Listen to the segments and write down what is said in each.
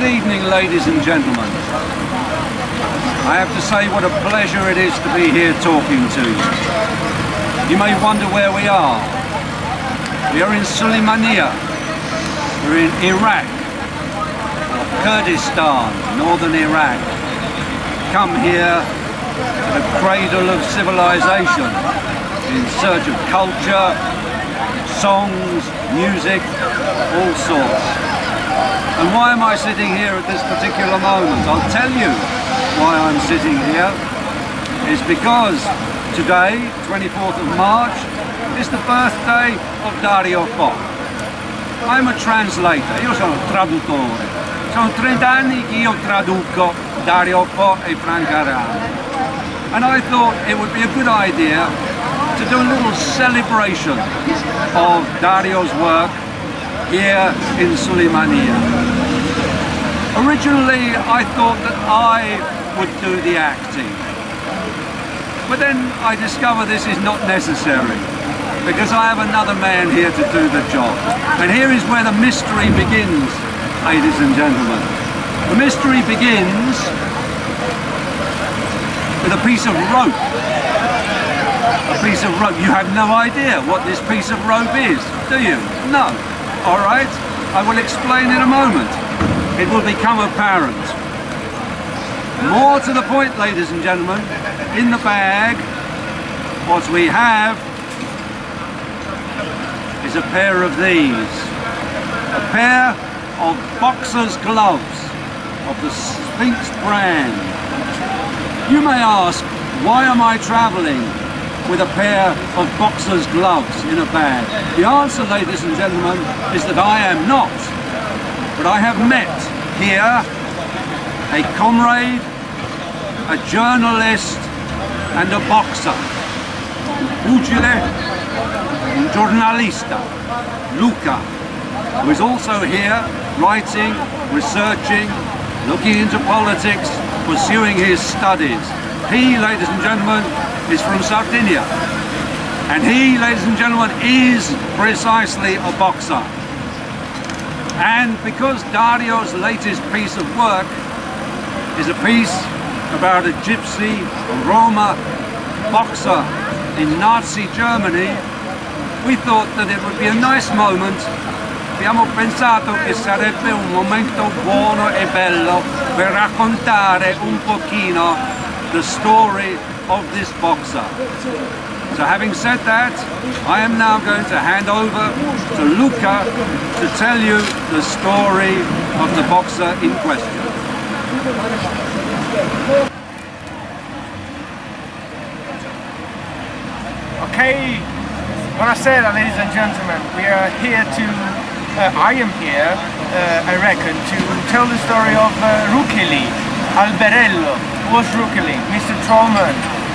evening, ladies and gentlemen. I have to say what a pleasure it is to be here talking to you. You may wonder where we are. We are in Sulaymaniyah. We're in Iraq, or Kurdistan, northern Iraq. Come here to the cradle of civilization in search of culture, songs, music, all sorts. And why am I sitting here at this particular moment? I'll tell you why I'm sitting here. It's because today, 24th of March, is the birthday of Dario. I'm a translator, io sono traduttore. Sono 30 anni che io traduco Dario e Franca Rame. And I thought it would be a good idea to do a little celebration of Dario's work here in Sulaymaniyah. Originally I thought that I would do the acting, but then I discovered this is not necessary because I have another man here to do the job. And here is where the mystery begins, ladies and gentlemen. The mystery begins with a piece of rope. A piece of rope. You have no idea what this piece of rope is, do you? No. All right, I will explain in a moment. It will become apparent. More to the point, ladies and gentlemen, in the bag, what we have is a pair of these. A pair of boxer's gloves of the Sphinx brand. You may ask, why am I traveling with a pair of boxer's gloves in a bag? The answer, ladies and gentlemen, is that I am not. But I have met here a comrade, a journalist and a boxer. Pugile, un giornalista, Luca, who is also here writing, researching, looking into politics, pursuing his studies. He, ladies and gentlemen, is from Sardinia. And he, ladies and gentlemen, is precisely a boxer. And because Dario's latest piece of work is a piece about a gypsy, a Roma boxer in Nazi Germany, we thought that it would be a nice moment. Abbiamo pensato che sarebbe un momento buono e bello per raccontare un pochino the story of this boxer. So having said that, I am now going to hand over to Luca to tell you the story of the boxer in question. Okay, buonasera ladies and gentlemen. We are here to, I am here, I reckon, to tell the story of Rukeli, Alberello. Who was Rukeli? Mr. Trollman,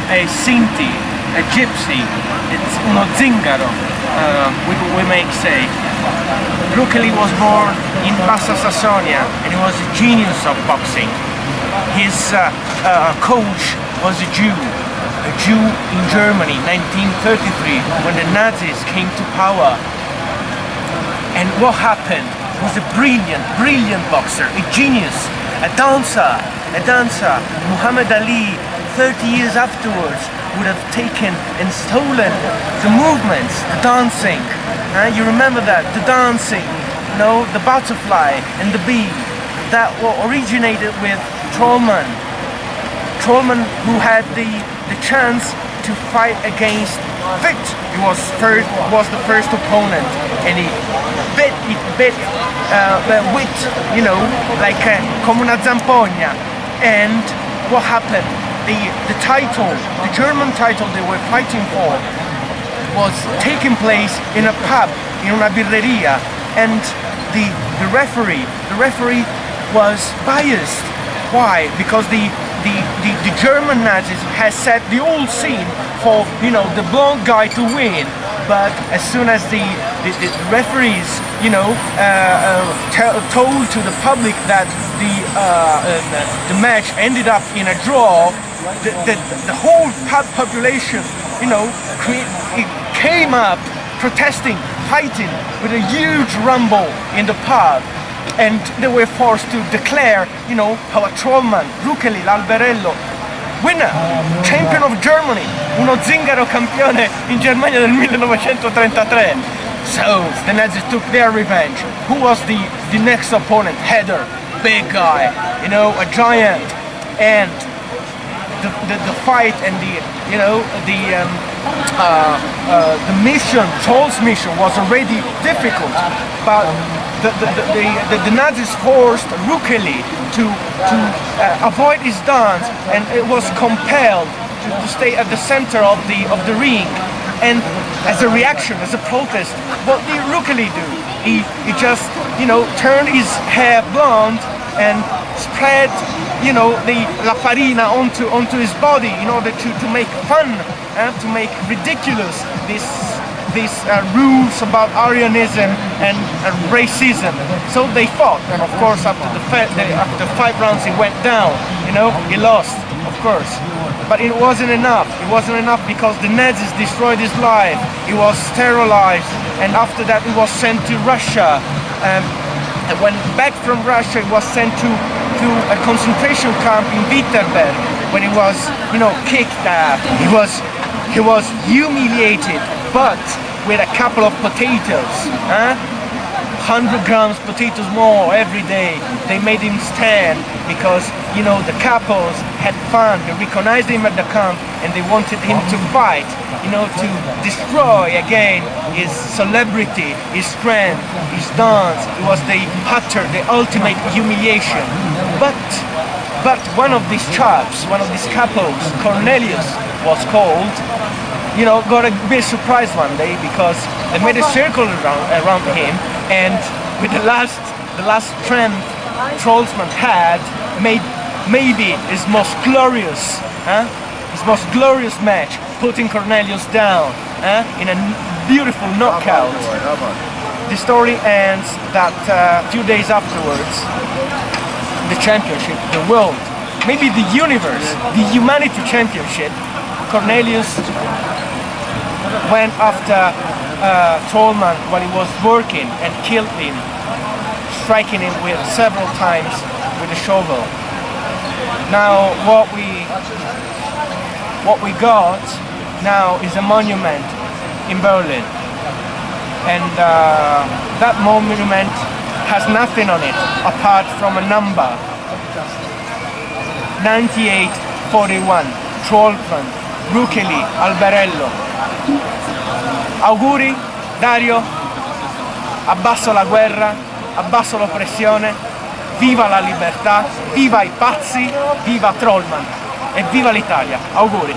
a Sinti, a gypsy, it's uno zingaro, we may say. Rukeli was born in Bassa Sassonia and he was a genius of boxing. His coach was a Jew in Germany, 1933, when the Nazis came to power. And what happened? He was a brilliant boxer, a genius, a dancer. Muhammad Ali, 30 years afterwards, would have taken and stolen the movements, the dancing. You remember that, the dancing, you know, the butterfly and the bee. That originated with Trollman. Trollman, who had the chance to fight against Vitt. He was the first opponent, and he bit Vitt, you know, like come una zampogna. And what happened? The title, the German title they were fighting for, was taking place in a pub, in una birreria, and the referee was biased. Why? Because the German Nazis had set the old scene for, you know, the blonde guy to win. But as soon as the referees, you know, told to the public that the match ended up in a draw, the whole pub population, you know, it came up protesting, fighting, with a huge rumble in the pub. and they were forced to declare, you know, how a Trollman, Ruchelli, l'Alberello, winner, champion of Germany, uno zingaro campione in Germania del 1933. So the Nazis took their revenge. Who was the next opponent? Heder, big guy, you know, a giant, and the fight and the mission, Troll's mission, was already difficult, but the Nazis forced Ruchelli to avoid his dance, and it was compelled to stay at the center of the ring. And as a reaction, as a protest, what did Ruchelli do? He just, you know, turned his hair blonde and spread, you know, la farina onto his body in order to make fun, to make ridiculous these rules about Aryanism and racism. So they fought, and of course after 5 rounds he went down. You know, he lost, of course. But it wasn't enough. It wasn't enough because the Nazis destroyed his life. He was sterilized, and after that he was sent to Russia. And when back from Russia, he was sent to a concentration camp in Wittenberg, when he was, you know, kicked out. He was humiliated, but with a couple of potatoes, 100 grams potatoes more every day. They made him stand because, you know, the capos had fun. They recognized him at the camp and they wanted him to fight, you know, to destroy again his celebrity, his strength, his dance. It was the ultimate humiliation. But one of these chaps, one of these capos, Cornelius was called, you know, got a bit surprised one day because they made a circle around him, and with the last strength Trollsman had, made maybe his most glorious match, putting Cornelius down in a beautiful knockout. The story ends that a few days afterwards, the championship, the world, maybe the universe, the humanity championship, Cornelius went after Trollman while he was working and killed him, striking him several times with a shovel. Now what we got now is a monument in Berlin, and that monument has nothing on it apart from a number, 9841, Trollman, Ruchelli, Alberello. Auguri Dario, abbasso la guerra, abbasso l'oppressione, viva la libertà, viva i pazzi, viva Trollman e viva l'Italia. Auguri.